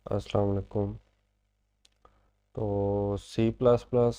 अस्सलाम वालेकुम। तो C plus plus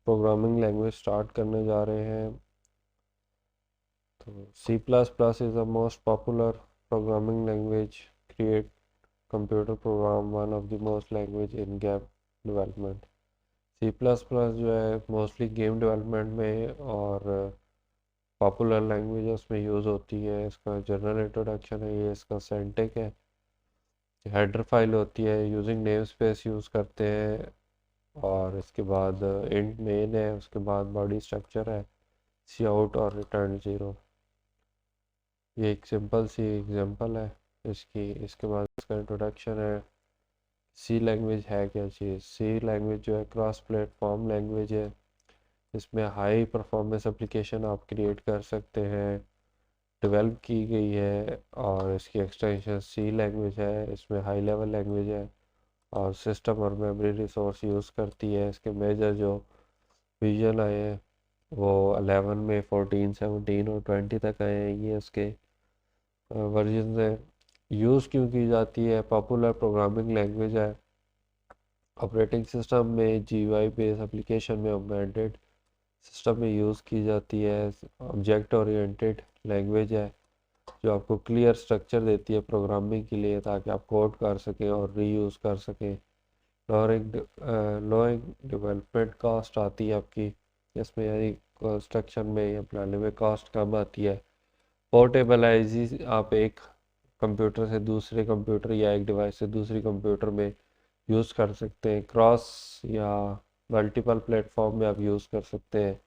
programming language start करने जा रहे हैं। तो C plus plus is the most popular programming language create computer program one of the most language in game development. C plus plus जो है मोस्टली गेम डेवलपमेंट में और popular languages में यूज़ होती है। इसका जनरल इंट्रोडक्शन है, ये इसका सिंटैक्स है। हेडर फाइल होती है, यूजिंग नेम स्पेस यूज़ करते हैं। और इसके बाद इंट मेन है, उसके बाद बॉडी स्ट्रक्चर है, सी आउट और रिटर्न ज़ीरो। ये एक सिंपल सी एग्जांपल है इसकी। इसके बाद इसका इंट्रोडक्शन है। सी लैंग्वेज है क्या चीज़? सी लैंग्वेज जो है क्रॉस प्लेटफॉर्म लैंग्वेज है। इसमें हाई परफॉर्मेंस एप्लीकेशन आप क्रिएट कर सकते हैं, डेवलप की गई है। और इसकी एक्सटेंशन सी लैंग्वेज है, इसमें हाई लेवल लैंग्वेज है और सिस्टम और मेमोरी रिसोर्स यूज़ करती है। इसके मेजर जो विजन आए हैं वो 11 में 14, 17 और 20 तक आए हैं। ये इसके वर्जन है। यूज़ क्यों की जाती है? पॉपुलर प्रोग्रामिंग लैंग्वेज है। ऑपरेटिंग सिस्टम में, जीयूआई बेस्ड एप्लीकेशन में, एम्बेडेड सिस्टम में यूज़ की जाती है। ऑब्जेक्ट ओरिएंटेड लैंग्वेज है जो आपको क्लियर स्ट्रक्चर देती है प्रोग्रामिंग के लिए, ताकि आप कोड कर सकें और रीयूज़ कर सकें। लोअरिंग लोइंग डेवलपमेंट कॉस्ट आती है आपकी इसमें, यानी कंस्ट्रक्शन में या बनाने में कॉस्ट कम आती है। पोर्टेबल है, इजी आप एक कंप्यूटर से दूसरे कंप्यूटर या एक डिवाइस से दूसरी कंप्यूटर में यूज़ कर सकते हैं। क्रॉस या मल्टीपल प्लेटफॉर्म में आप यूज़ कर सकते हैं।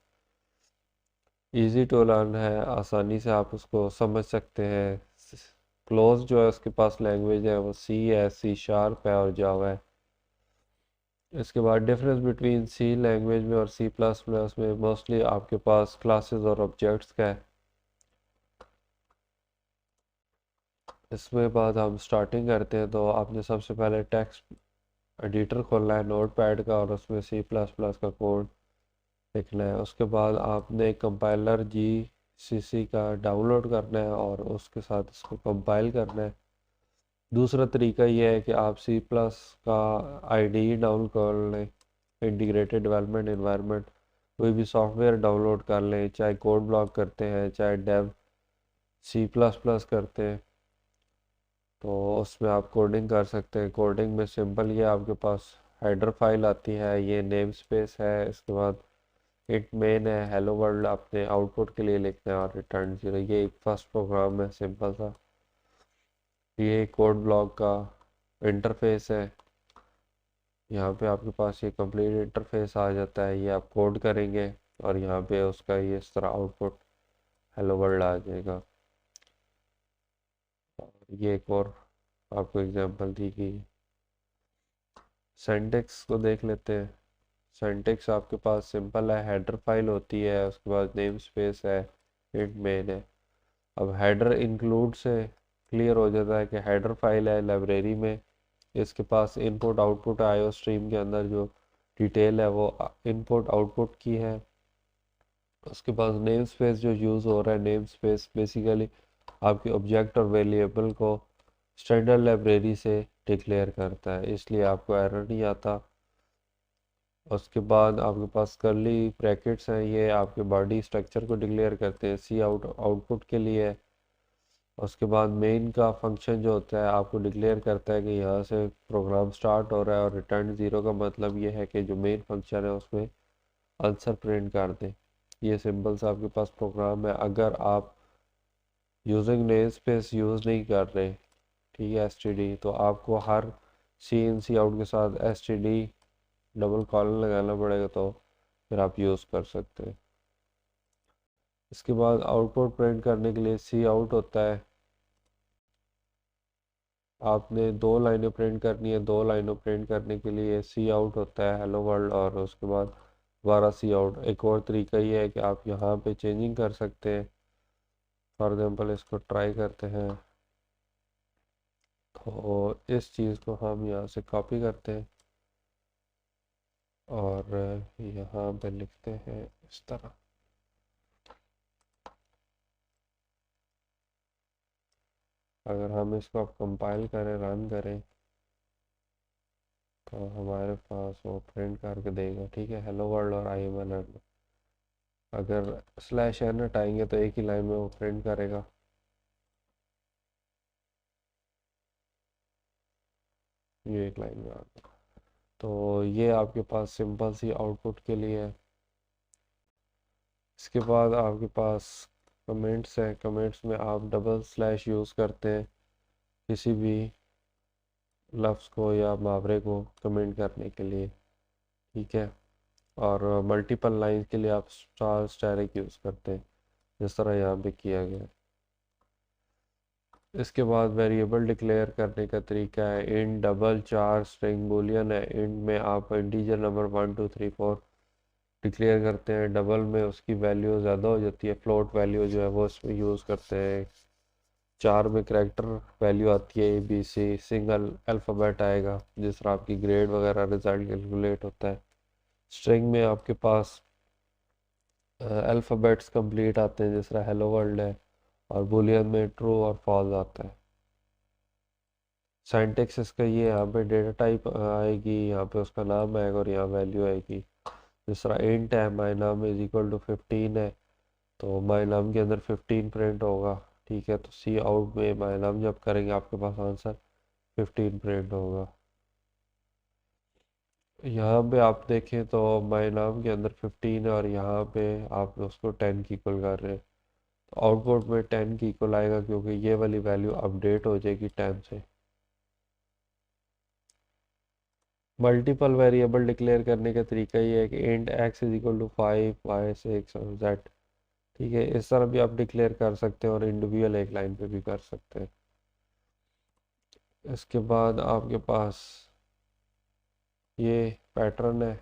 इजी टू लर्न है, आसानी से आप उसको समझ सकते हैं। क्लोज जो है उसके पास लैंग्वेज है वो सी है, सी शार्प है और जावा है। इसके बाद डिफरेंस बिटवीन सी लैंग्वेज में और सी प्लस प्लस में, मोस्टली आपके पास क्लासेस और ऑब्जेक्ट्स का है। इसमें बाद हम स्टार्टिंग करते हैं तो आपने सबसे पहले टेक्स्ट एडिटर खोलना है नोट पैड का और उसमें सी प्लस प्लस का कोड लिखना है। उसके बाद आपने कंपाइलर जी सी सी का डाउनलोड करना है और उसके साथ इसको कंपाइल करना है। दूसरा तरीका यह है कि आप सी प्लस का आईडी डाउनलोड कर लें, इंटीग्रेटेड डेवलपमेंट एनवायरनमेंट। कोई भी सॉफ्टवेयर डाउनलोड कर लें, चाहे कोड ब्लॉक करते हैं चाहे डेव सी प्लस प्लस करते हैं, तो उसमें आप कोडिंग कर सकते हैं। कोडिंग में सिंपल ये आपके पास हेडर फाइल आती है, ये नेम स्पेस है, इसके बाद इट मेन है, हेलो वर्ल्ड आपने आउटपुट के लिए लिखना है और रिटर्न जीरो। ये एक फर्स्ट प्रोग्राम है सिंपल सा। ये कोड ब्लॉक का इंटरफेस है। यहाँ पे आपके पास ये कंप्लीट इंटरफेस आ जाता है, ये आप कोड करेंगे और यहाँ पे उसका ये इस तरह आउटपुट हेलो वर्ल्ड आ जाएगा। ये एक और आपको एग्जांपल दी गई। सिंटैक्स को देख लेते हैं। सिंटैक्स आपके पास सिंपल है, हेडर फाइल होती है, उसके बाद नेम स्पेस है, इंट मेन है। अब हेडर इंक्लूड से क्लियर हो जाता है कि हेडर फाइल है लाइब्रेरी में, इसके पास इनपुट आउटपुट आईओ स्ट्रीम के अंदर जो डिटेल है वो इनपुट आउटपुट की है। उसके पास नेम स्पेस जो यूज़ हो रहा है, नेम स्पेस बेसिकली आपके ऑब्जेक्ट और वेरिएबल को स्टैंडर्ड लाइब्रेरी से डिक्लेयर करता है, इसलिए आपको एरर नहीं आता। उसके बाद आपके पास करली ब्रैकेट्स हैं, ये आपके बॉडी स्ट्रक्चर को डिक्लेयर करते हैं, सी आउट आउटपुट के लिए है। उसके बाद मेन का फंक्शन जो होता है आपको डिक्लेयर करता है कि यहाँ से प्रोग्राम स्टार्ट हो रहा है, और रिटर्न ज़ीरो का मतलब ये है कि जो मेन फंक्शन है उसमें आंसर प्रिंट कर दें। ये सिंपल सा आपके पास प्रोग्राम है। अगर आप यूजिंग नेम स्पेस यूज़ नहीं कर रहे, ठीक है, एसटीडी, तो आपको हर सी इन सी आउट के साथ एसटीडी डबल कॉलन लगाना पड़ेगा, तो फिर आप यूज़ कर सकते हैं। इसके बाद आउटपुट प्रिंट करने के लिए सी आउट होता है। आपने दो लाइनें प्रिंट करनी है, दो लाइनों प्रिंट करने के लिए सी आउट होता है, हेलो वर्ल्ड, और उसके बाद दोबारा सी आउट। एक और तरीका ये है कि आप यहाँ पे चेंजिंग कर सकते हैं। फॉर एग्जांपल इसको ट्राई करते हैं, तो इस चीज़ को हम यहाँ से कॉपी करते हैं और यहाँ पे लिखते हैं इस तरह। अगर हम इसको अब कंपाइल करें, रन करें, तो हमारे पास वो प्रिंट करके देगा, ठीक है, हेलो वर्ल्ड और आई एम एन। अगर स्लैश एन हटाएंगे तो एक ही लाइन में वो प्रिंट करेगा। ये एक लाइन में आ गया। तो ये आपके पास सिंपल सी आउटपुट के लिए है। इसके बाद आपके पास कमेंट्स हैं। कमेंट्स में आप डबल स्लैश यूज़ करते हैं किसी भी लफ्ज़ को या मुहावरे को कमेंट करने के लिए, ठीक है। और मल्टीपल लाइंस के लिए आप स्टार स्टैरिक यूज़ करते हैं, जिस तरह यहाँ पे किया गया है। इसके बाद वेरिएबल डिक्लेयर करने का तरीका है इंट, डबल, चार, स्ट्रिंग, बूलियन है। इंट में आप इंटीजर नंबर 1 2 3 4 डिक्लेयर करते हैं, डबल में उसकी वैल्यू ज़्यादा हो जाती है, फ्लोट वैल्यू जो है वो इसमें यूज़ करते हैं। चार में करैक्टर वैल्यू आती है ABC, सिंगल अल्फ़ाबेट आएगा जिस तरह आपकी ग्रेड वगैरह रिजल्ट कैलकुलेट होता है। स्ट्रिंग में आपके पास अल्फ़ाबेट्स कंप्लीट आते हैं जिस तरह हेलो वर्ल्ड है, और बुलियन में ट्रू और फॉल्स आता है। सिंटैक्स इसका ये, यहाँ पे डेटा टाइप आएगी, यहाँ पे उसका नाम आएगा और यहाँ वैल्यू आएगी। जिस तरह इंट है माय नाम इज इक्वल टू 15 है, तो माय नाम के अंदर 15 प्रिंट होगा, ठीक है। तो सी आउट में माय नाम जब करेंगे आपके पास आंसर 15 प्रिंट होगा। यहाँ पे आप देखें तो माय नाम के अंदर 15 है और यहाँ पे आप उसको 10 की इक्वल कर रहे हैं, तो आउटपुट में 10 की इक्वल आएगा क्योंकि ये वाली वैल्यू अपडेट हो जाएगी 10 से। मल्टीपल वेरिएबल डिक्लेयर करने का तरीका ये है कि int x is equal to 5, y 6 और जेड, ठीक है। इस तरह भी आप डिक्लेयर कर सकते हैं और इंडिविजुअल एक लाइन पे भी कर सकते हैं। इसके बाद आपके पास ये पैटर्न है,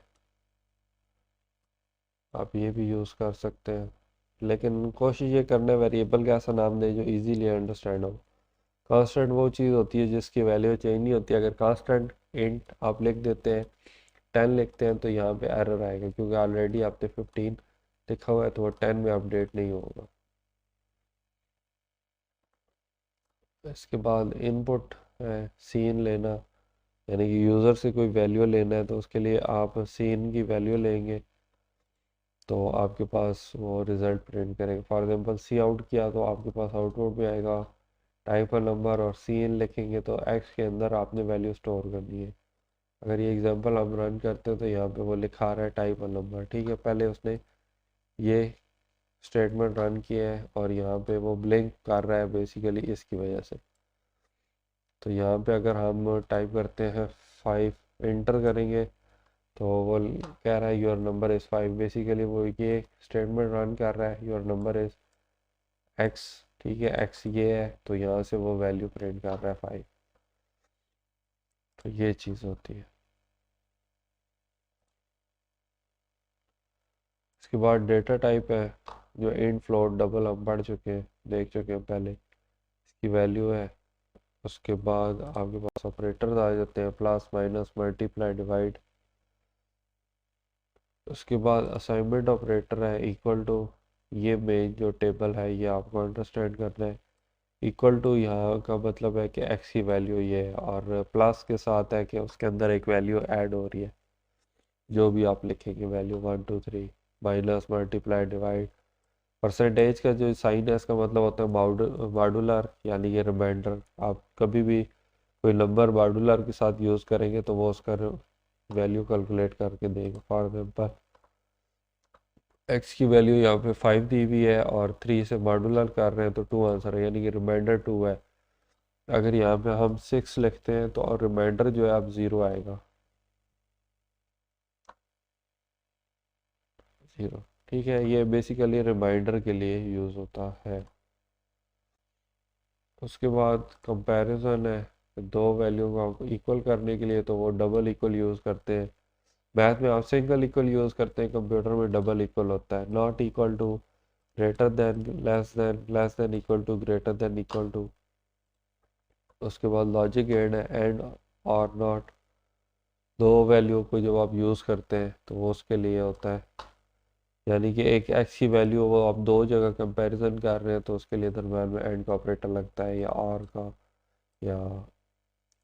आप ये भी यूज़ कर सकते हैं, लेकिन कोशिश ये करना है वेरिएबल का ऐसा नाम दें जो इजीली अंडरस्टैंड हो। कांस्टेंट वो चीज़ होती है जिसकी वैल्यू चेंज नहीं होती। अगर कांस्टेंट इंट आप लिख देते हैं, 10 लिखते हैं, तो यहाँ पे एरर आएगा क्योंकि ऑलरेडी आपने 15 लिखा हुआ है, तो वो 10 में अपडेट नहीं होगा। इसके बाद इनपुट है सीन लेना, यानी कि यूज़र से कोई वैल्यू लेना है तो उसके लिए आप सीन की वैल्यू लेंगे तो आपके पास वो रिज़ल्ट प्रिंट करेगा। फॉर एग्जांपल सी आउट किया तो आपके पास आउटपुट में आएगा टाइप नंबर, और सीन लिखेंगे तो एक्स के अंदर आपने वैल्यू स्टोर करनी है। अगर ये एग्जांपल हम रन करते हैं तो यहाँ पे वो लिखा रहा है टाइप नंबर, ठीक है। पहले उसने ये स्टेटमेंट रन किया है और यहाँ पे वो ब्लिंक कर रहा है बेसिकली इसकी वजह से। तो यहाँ पे अगर हम टाइप करते हैं 5 इंटर करेंगे तो वो कह रहा है योर नंबर इज़ 5, बेसिकली वो ये स्टेटमेंट रन कर रहा है योर नंबर इज़ एक्स, ठीक है, एक्स ये है, तो यहाँ से वो वैल्यू प्रिंट कर रहा है 5। तो ये चीज़ होती है। इसके बाद डेटा टाइप है जो इंट, फ्लोट, डबल हम पढ़ चुके हैं, देख चुके हैं पहले, इसकी वैल्यू है। उसके बाद आपके पास ऑपरेटर्स आ जाते हैं, प्लस, माइनस, मल्टीप्लाई, डिवाइड। उसके बाद असाइनमेंट ऑपरेटर है इक्वल टू, ये मेन जो टेबल है ये आपको अंडरस्टैंड करना है। इक्वल टू यहाँ का मतलब है कि एक्स की वैल्यू ये है, और प्लस के साथ है कि उसके अंदर एक वैल्यू ऐड हो रही है, जो भी आप लिखेंगे value 1 2 3, minus, multiply, divide. Percentage का जो साइन है इसका मतलब होता है मॉडुलर, यानी कि रिमाइंडर। आप कभी भी कोई नंबर मॉडुलर के साथ यूज़ करेंगे तो वो उसका वैल्यू कैलकुलेट करके देगा। फॉर एग्जाम्पल एक्स की वैल्यू यहाँ पे 5 दी हुई है और 3 से मॉडुलर कर रहे हैं तो 2 आंसर है, यानी कि रिमाइंडर 2 है। अगर यहाँ पे हम 6 लिखते हैं तो और रिमाइंडर जो है अब 0 आएगा, 0, ठीक है। ये बेसिकली रिमाइंडर के लिए यूज़ होता है। उसके बाद कंपैरिजन है, दो वैल्यू को इक्वल करने के लिए तो वो डबल इक्वल यूज़ करते हैं। मैथ में आप सिंगल इक्वल यूज़ करते हैं, कंप्यूटर में डबल इक्वल होता है। Not equal to, greater than, less than, equal to, greater than, equal to. उसके बाद लॉजिक एंड है, एंड और नॉट। दो वैल्यू को जब आप यूज़ करते हैं तो वो उसके लिए होता है, यानी कि एक एक्स की वैल्यू वो आप दो जगह कंपैरिजन कर रहे हैं तो उसके लिए दरम्यान में एंड का ऑपरेटर लगता है, या और का, या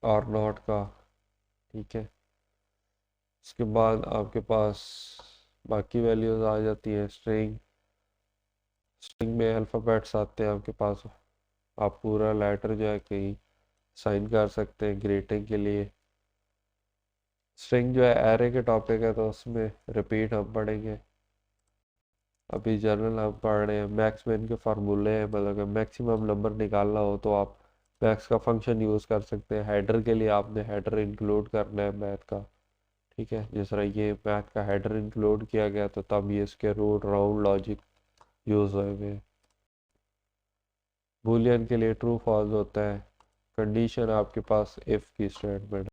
और नॉट का, ठीक है। उसके बाद आपके पास बाकी वैल्यूज आ जाती हैं। स्ट्रिंग स्ट्रिंग में अल्फ़ाबेट्स आते हैं आपके पास। आप पूरा लेटर जो है कहीं साइन कर सकते हैं ग्रीटिंग के लिए। स्ट्रिंग जो है एरे के टॉपिक है, तो उसमें रिपीट हम पढ़ेंगे। अभी जनरल हम पढ़ रहे हैं मैक्स में इनके फार्मूले हैं, मतलब कि मैक्सिमम नंबर निकालना हो तो आप मैक्स का फंक्शन यूज़ कर सकते हैं। हेडर के लिए आपने हेडर इंक्लूड करना है मैथ का, ठीक है। जिस तरह ये मैथ का हेडर इंक्लूड किया गया तो तब ये इसके रूट राउंड लॉजिक यूज़ हुए हुए। बूलियन के लिए ट्रू फॉल्स होता है। कंडीशन आपके पास इफ़ की स्टेटमेंट